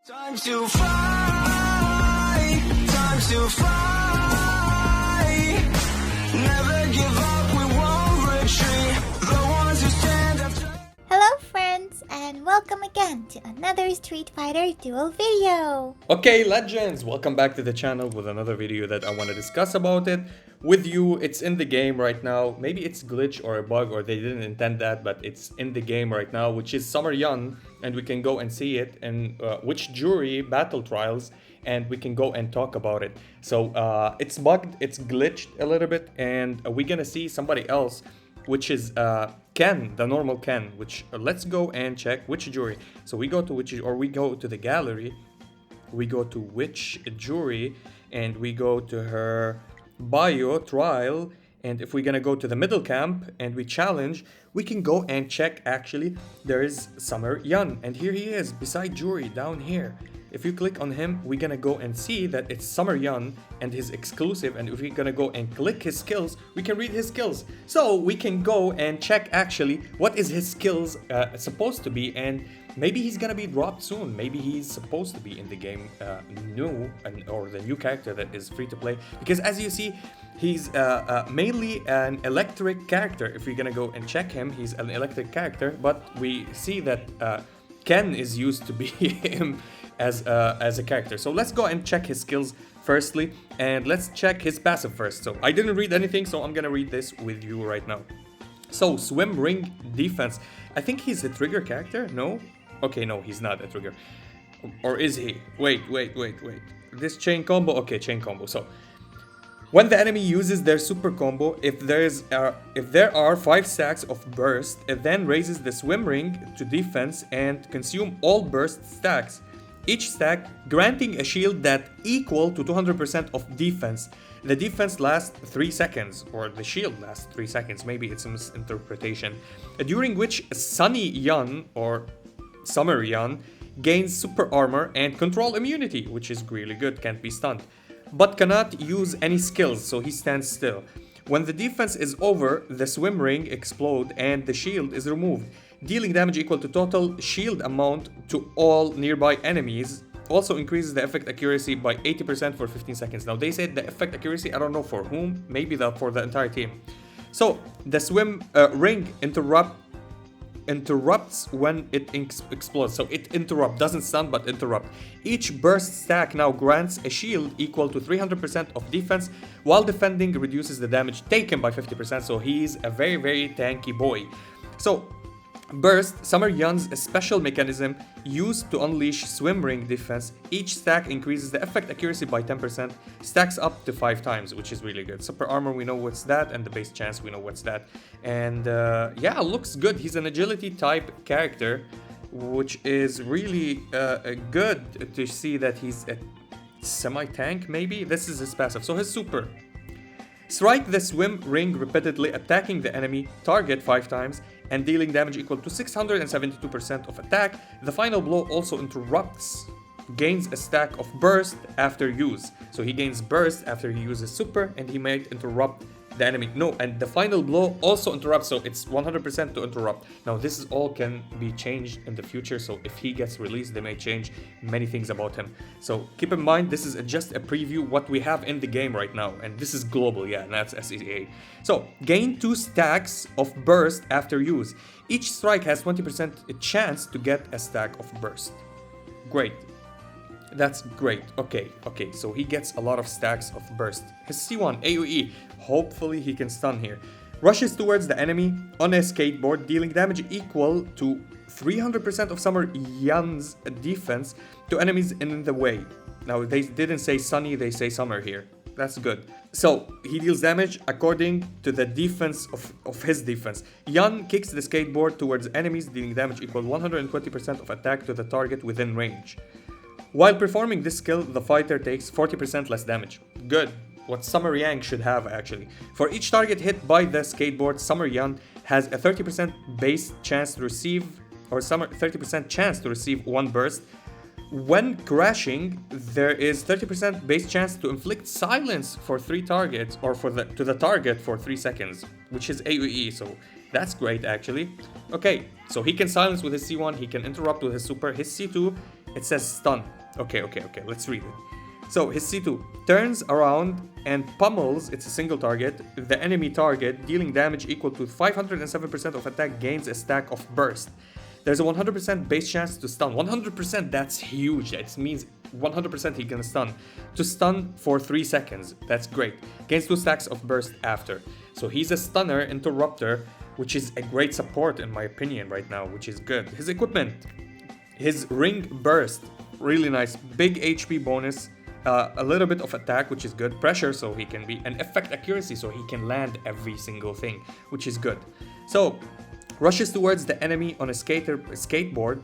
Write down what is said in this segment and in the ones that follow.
Time to fly, time to fly. Never give up, we won't retreat. The ones who stand up. Hello friends, and welcome again to another Street Fighter Duel video. Okay, legends, welcome back to the channel with another video that I want to discuss about it with you. It's in the game right now. Maybe it's glitch or a bug or they didn't intend that, but it's in the game right now, which is Summer Yun, and we can go and see it in Witch Jury Battle Trials, and we can go and talk about it. So it's bugged, it's glitched a little bit, and we're gonna see somebody else, which is Ken, the normal Ken, which let's go and check Witch Jury. So we go to Witch, or we go to the gallery, we go to Witch Jury, and we go to her bio trial, and if we're gonna go to the middle camp and we challenge, we can go and check. Actually, there is Summer Yun, and here he is beside Jury down here. If you click on him, we're gonna go and see that it's Summer Yun and his exclusive, and if we're gonna go and click his skills, we can read his skills. So we can go and check actually what is his skills supposed to be, and maybe he's gonna be dropped soon. Maybe he's supposed to be in the game or the new character that is free to play, because as you see, he's mainly an electric character. If we're gonna go and check him, he's an electric character, but we see that Ken is used to be him as a character. So let's go and check his skills firstly, and let's check his passive first. So I didn't read anything, so I'm gonna read this with you right now. So swim ring defense, I think he's a trigger character. No, okay, no, he's not a trigger, or is he? Wait, this chain combo. Okay, chain combo. So when the enemy uses their super combo, if there are 5 stacks of burst, it then raises the swim ring to defense and consume all burst stacks. Each stack granting a shield that equal to 200% of defense. The defense lasts 3 seconds, or the shield lasts 3 seconds. Maybe it's a misinterpretation. During which Sunny Yun or Summer Yun gains super armor and control immunity, which is really good, can't be stunned, but cannot use any skills, so he stands still. When the defense is over, the swim ring explodes and the shield is removed, dealing damage equal to total shield amount to all nearby enemies. Also increases the effect accuracy by 80% for 15 seconds. Now they said the effect accuracy, I don't know for whom, maybe for the entire team. So the swim ring interrupts when it explodes. So it doesn't stun but interrupt. Each burst stack now grants a shield equal to 300% of defense, while defending reduces the damage taken by 50%. So he's a very, very tanky boy. So burst, Summer Yun's special mechanism used to unleash swim ring defense. Each stack increases the effect accuracy by 10%, stacks up to 5 times, which is really good. Super armor, we know what's that, and the base chance, we know what's that. And yeah, looks good. He's an agility type character, which is really good to see that he's a semi-tank, maybe. This is his passive. So his super: strike the swim ring repeatedly, attacking the enemy target 5 times and dealing damage equal to 672% of attack. The final blow also interrupts, gains a stack of burst after use. So he gains burst after he uses super, and he might interrupt the enemy. No, and the final blow also interrupts, so it's 100% to interrupt. Now this is all can be changed in the future, so if he gets released, they may change many things about him. So keep in mind, this is just a preview what we have in the game right now, and this is global, yeah, and that's SEA. So gain 2 stacks of burst after use. Each strike has 20% chance to get a stack of burst. Great. That's great. Okay, so he gets a lot of stacks of burst. His C1 AoE, hopefully he can stun here. Rushes towards the enemy on a skateboard, dealing damage equal to 300% of Summer Yun's defense to enemies in the way. Now they didn't say Sunny, they say Summer here. That's good. So he deals damage according to the defense of his defense. Yun kicks the skateboard towards enemies, dealing damage equal 120% of attack to the target within range. While performing this skill, the fighter takes 40% less damage. Good. What Summer Yang should have, actually. For each target hit by the skateboard, Summer Yun has a 30% base chance to receive, or 30% chance to receive 1 burst. When crashing, there is 30% base chance to inflict silence for 3 targets, or to the target for 3 seconds, which is AoE, so that's great actually. Okay, so he can silence with his C1, he can interrupt with his super, his C2 It says stun. Okay, let's read it. So his C2 turns around and pummels, it's a single target, the enemy target, dealing damage equal to 507% of attack, gains a stack of burst. There's a 100% base chance to stun. 100%, that's huge. That means 100% he can stun. To stun for 3 seconds, that's great. Gains 2 stacks of burst after. So he's a stunner, interrupter, which is a great support in my opinion right now, which is good. His equipment, his ring burst, really nice. Big HP bonus. A little bit of attack, which is good. Pressure, so he can be... And effect accuracy, so he can land every single thing, which is good. So, rushes towards the enemy on a skateboard,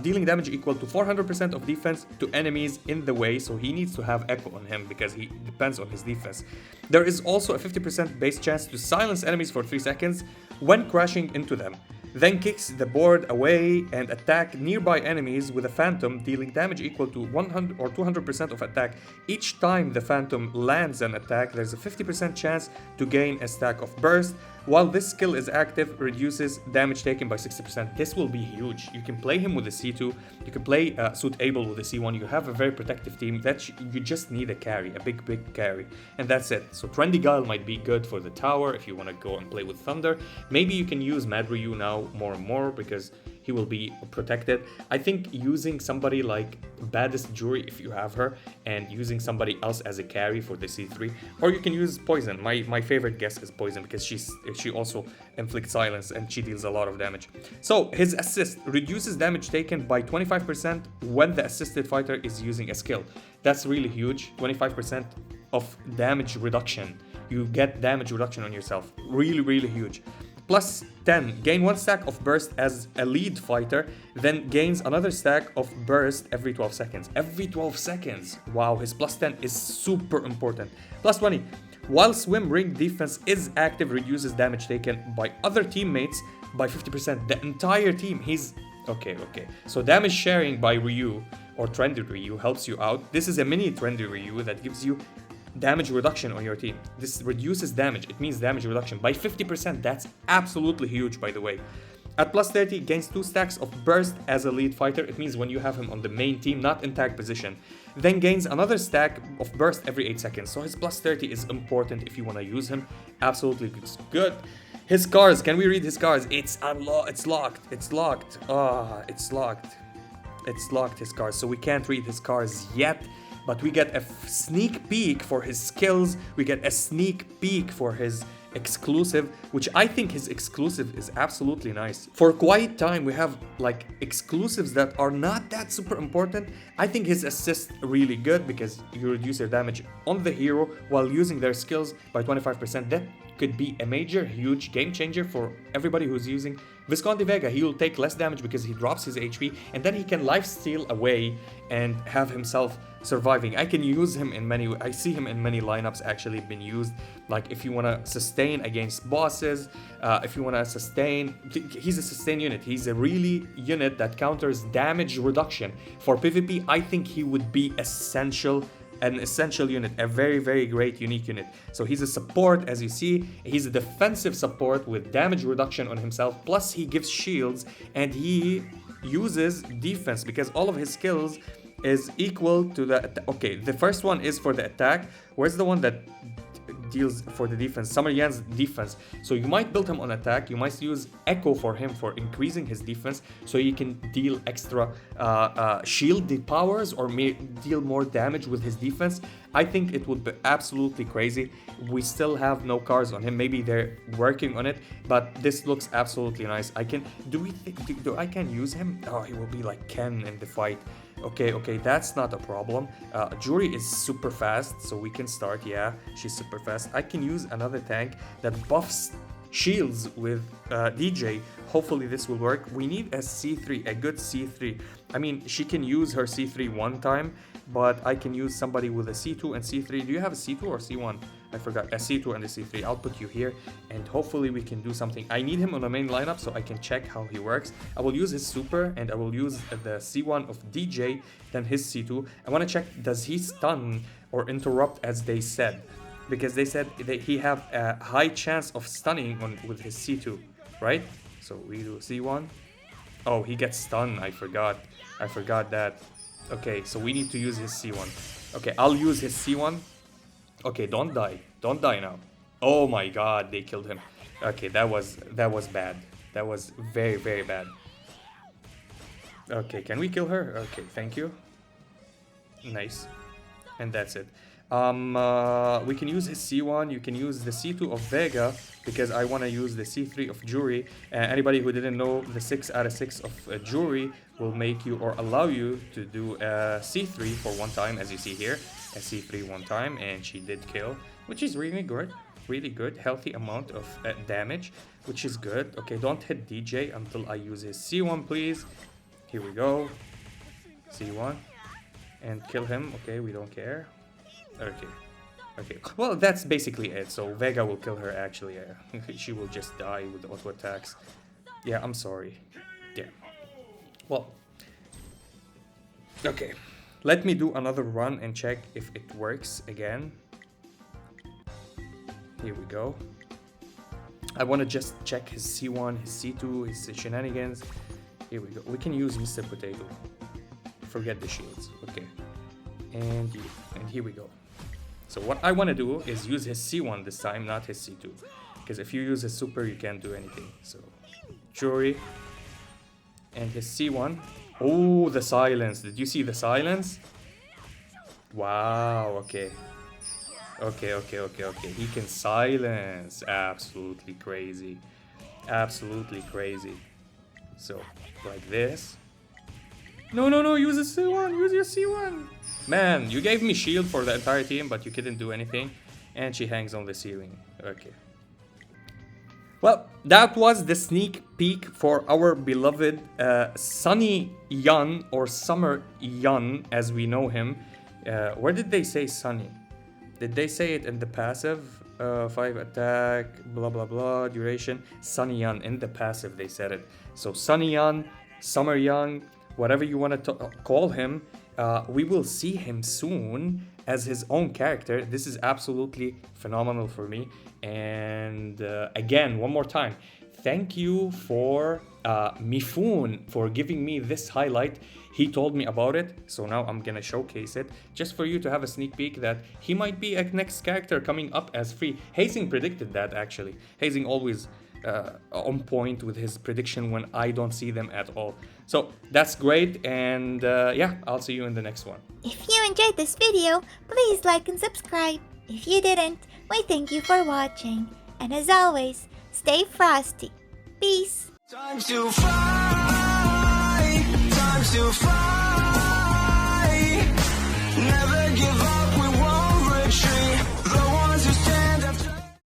dealing damage equal to 400% of defense to enemies in the way, so he needs to have echo on him because he depends on his defense. There is also a 50% base chance to silence enemies for 3 seconds when crashing into them. Then kicks the board away and attack nearby enemies with a phantom, dealing damage equal to 100 or 200% of attack. Each time the phantom lands an attack, there's a 50% chance to gain a stack of burst. While this skill is active, reduces damage taken by 60%. This will be huge. You can play him with a C2, you can play Suit Able with a C1, you have a very protective team. That you just need a carry, a big carry, and that's it. So Trendy Guile might be good for the tower if you want to go and play with Thunder. Maybe you can use Mad Ryu now more and more because he will be protected. I think using somebody like Baddest Jury if you have her, and using somebody else as a carry for the C3, or you can use Poison. My favorite guess is Poison because she also inflicts silence and she deals a lot of damage. So his assist reduces damage taken by 25% when the assisted fighter is using a skill. That's really huge. 25% of damage reduction. You get damage reduction on yourself. Really huge. Plus 10, gain 1 stack of burst as a lead fighter, then gains another stack of burst every 12 seconds. Every 12 seconds! Wow, his plus 10 is super important. Plus 20, while swim ring defense is active, reduces damage taken by other teammates by 50%. The entire team, he's... Okay. So damage sharing by Ryu, or Trendy Ryu, helps you out. This is a mini Trendy Ryu that gives you damage reduction on your team. This reduces damage. It means damage reduction by 50%. That's absolutely huge, by the way. At plus 30, gains 2 stacks of burst as a lead fighter. It means when you have him on the main team, not in tag position. Then gains another stack of burst every 8 seconds. So his plus 30 is important if you want to use him. Absolutely good. His cars, can we read his cars? It's locked. It's locked. It's locked, his cars. So we can't read his cars yet. But we get a sneak peek for his skills, we get a sneak peek for his exclusive, which I think his exclusive is absolutely nice. For Quiet Time, we have like exclusives that are not that super important. I think his assist really good because you reduce your damage on the hero while using their skills by 25%. That could be a major, huge game changer for everybody who's using Visconti Vega. He will take less damage because he drops his HP, and then he can lifesteal away and have himself surviving. I can use him in many... I see him in many lineups actually been used. Like if you want to sustain against bosses, if you want to sustain... He's a sustain unit. He's a really unit that counters damage reduction. For PvP, I think he would be an essential unit, a very great unique unit. So he's a support, as you see. He's a defensive support with damage reduction on himself, plus he gives shields, and he uses defense because all of his skills is equal to the... Okay, the first one is for the attack. Where's the one that deals for the defense? Summer Yan's defense. So you might build him on attack. You might use Echo for him for increasing his defense, so you can deal extra shield powers or deal more damage with his defense. I think it would be absolutely crazy. We still have no cars on him. Maybe they're working on it, but this looks absolutely nice. I can... Do I can use him? Oh, he will be like Ken in the fight. Okay, that's not a problem. Jury is super fast, so we can start. Yeah, she's super fast. I can use another tank that buffs shields with DJ. Hopefully this will work. We need a C3, a good C3. I mean, she can use her C3 one time, but I can use somebody with a C2 and C3. Do you have a C2 or C1? I forgot. A C2 and a C3. I'll put you here, and hopefully we can do something. I need him on the main lineup so I can check how he works. I will use his super, and I will use the C1 of DJ, then his C2. I want to check, does he stun or interrupt as they said? Because they said that he have a high chance of stunning with his C2, right? So we do C1. Oh, he gets stunned. I forgot that. Okay, so we need to use his C1. Okay, I'll use his C1. Okay, don't die. Don't die now. Oh my god, they killed him. Okay, that was bad. That was very, very bad. Okay, can we kill her? Okay, thank you. Nice. And that's it. We can use his C1. You can use the C2 of Vega because I want to use the C3 of Jury. Anybody who didn't know, the 6 out of 6 of Jury will make you or allow you to do a C3 for one time, as you see here. A C3 one time, and she did kill, which is really good. Really good. Healthy amount of damage, which is good. Okay, don't hit DJ until I use his C1, please. Here we go. C1. And kill him. Okay, we don't care. Okay. Okay. Well, that's basically it. So Vega will kill her actually. She will just die with the auto attacks. Yeah, I'm sorry. Yeah. Well. Okay. Let me do another run and check if it works again. Here we go. I want to just check his C1, his C2, his shenanigans. Here we go. We can use Mr. Potato. Forget the shields. Okay. And here we go. So what I want to do is use his C1 this time, not his C2. Because if you use his super, you can't do anything. So, Jury. And his C1. Oh, the silence. Did you see the silence? Wow, okay. Okay. He can silence. Absolutely crazy. Absolutely crazy. So, like this. No, use a C1. Use your C1. Man, you gave me shield for the entire team, but you couldn't do anything. And she hangs on the ceiling. Okay. Well, that was the sneak peek for our beloved Sunny Yun, or Summer Yun, as we know him. Where did they say Sunny? Did they say it in the passive? 5 attack, blah blah blah, duration. Sunny Yun, in the passive they said it. So Sunny Yun, Summer Yun, whatever you want to call him. We will see him soon as his own character. This is absolutely phenomenal for me. And again, one more time, thank you for Mifun for giving me this highlight. He told me about it, so now I'm gonna showcase it just for you to have a sneak peek that he might be a next character coming up as free. Hazing predicted that actually. Hazing always on point with his prediction when I don't see them at all. So that's great, and yeah, I'll see you in the next one. If you enjoyed this video, please like and subscribe. If you didn't, we thank you for watching. And as always, stay frosty. Peace. Time to fight. Time to fight.